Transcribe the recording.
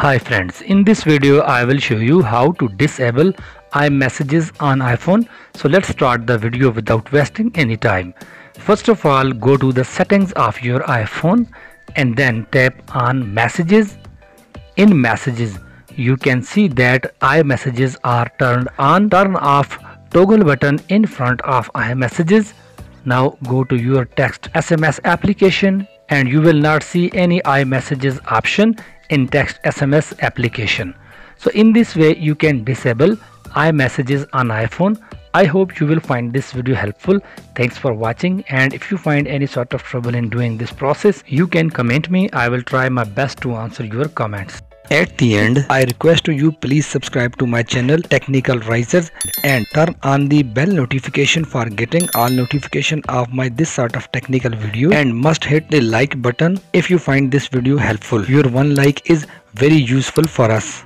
Hi friends, in this video I will show you how to disable iMessages on iPhone. So let's start the video without wasting any time. First of all, go to the settings of your iPhone and then tap on Messages. In Messages, you can see that iMessages are turned on. Turn off toggle button in front of iMessages. Now go to your text SMS application and you will not see any iMessages option in text SMS application. So in this way you can disable iMessages on iPhone. I hope you will find this video helpful. Thanks for watching, and if you find any sort of trouble in doing this process, you can comment me. I will try my best to answer your comments. At the end, I request you please subscribe to my channel Technical Risers and turn on the bell notification for getting all notification of my this sort of technical video, and must hit the like button if you find this video helpful. Your one like is very useful for us.